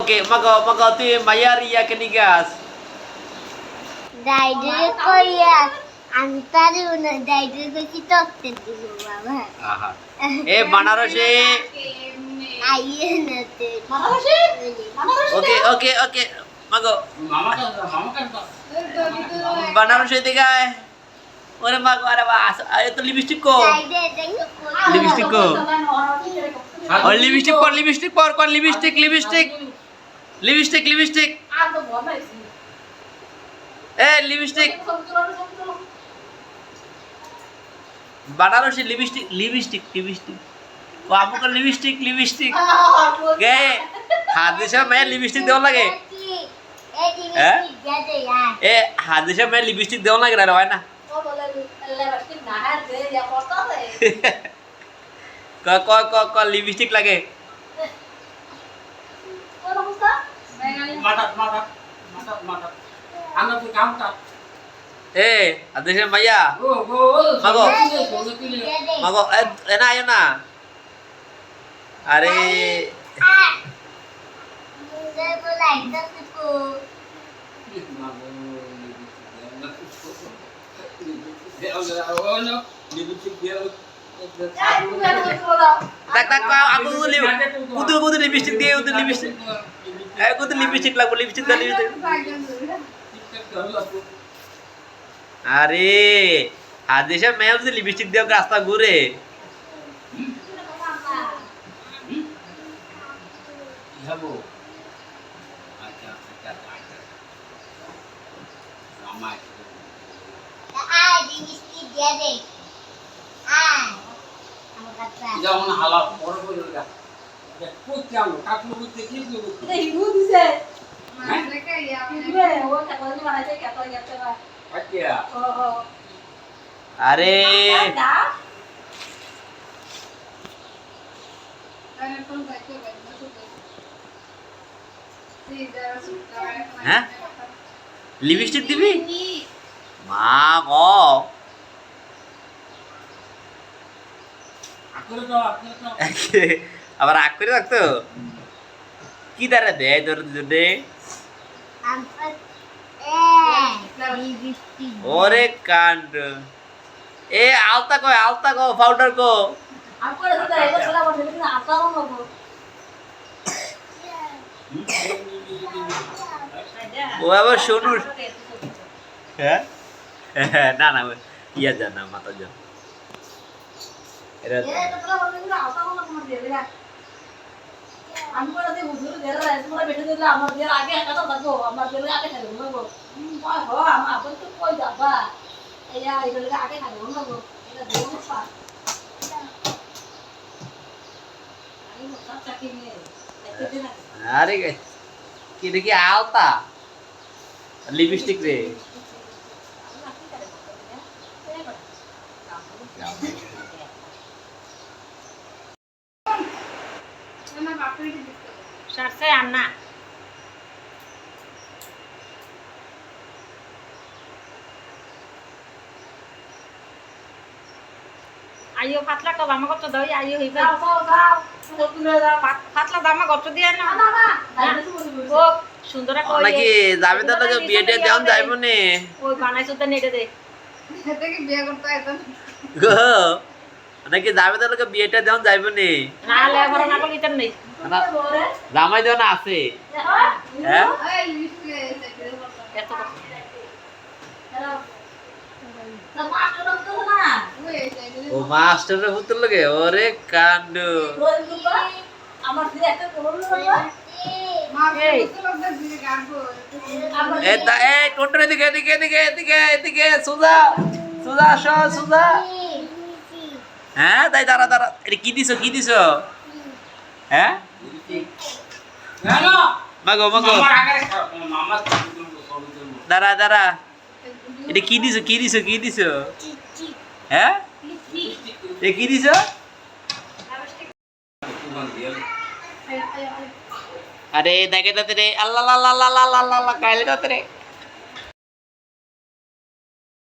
Oke, maka tu Maya Ria Kenigas. Daidere koya antare una daidere ko kita tentu baba. Aha. Banarasi. Aye nate. Oke. Mako. Banarasi tiga. Ore mako ada bahas. Ayo tu lipstick ko. Lipstick ko. Oh lipstick kon lipstick. Lipstick. Lipstick Banarasi lipstick वो आपको lipstick गए हाथ से मैं lipstick देव लगे ए हाथ से मैं लिपस्टिक देव लगे रहा है ना क लिपस्टिक लगे माता Anak tu kamu ada siapa Maya? Mago, enak ayo na. Are. Saya boleh itu. Tak aku liu. Kudu lipstick dia, kudu lipstick. Kudu lipstick lagu lipstick dan lipstick. अरे आदेशा मैं उसे लिपस्टिक दिया रास्ता घूरे jangan halal orang boleh put yang kaklu put teknik अरे lipstick दिबी माँ को আবার রাগ করে রাখতো কি দ্বারা দেয় তোর দুধে ওরে কাণ্ড আলতা কো পাউডার কো ও আবার শোনো হ্যাঁ না ইয়া জানা মাতা জান এরা আমি করে দেই হুজুর দেরা রাইস করে বেটে দিলে আমার দের আগে একটা তো থাকবো আমার দের আগে খাবো নগো ও আমার আপন তো কই যাবা এইয়া এগুলো আগে খাবো নগো এটা দেব না আমি সব চাকি নিয়ে দেখতে না আরে কি দেখি আলতা লিপস্টিক রে Sarse Anna. Ayo patla ke mama kau coba ya ayo hiba. Patla dama kau coba dia na. Oh sundara kau. Lagi jabe to lagi biade down jaibo ne. Oh banai sudah ni deh. এটা কি বিয়ে করতে আইতেন গো নাকি যাবে তো লগে বিয়েটা down jaibo ne. না লে বড় না কলি তেন নেই। জামাই দেও না আছে হ্যাঁ এই লিস্টে সেটা বলতো এত ও মাস্টারের পুতুল লাগে ওরে কাণ্ড আমার দিদি একটা করল না মা লোকদের দিকে গাড়বো টোটোর এদিকে সুজা হ্যাঁ তাই দাঁড়া এটা কি দিছো হ্যাঁ মাগো দাঁড়া এটা কি দিছো হ্যাঁ এ কি দিছো আরে দেখে তো রে আল্লাহ কাইলে তো রে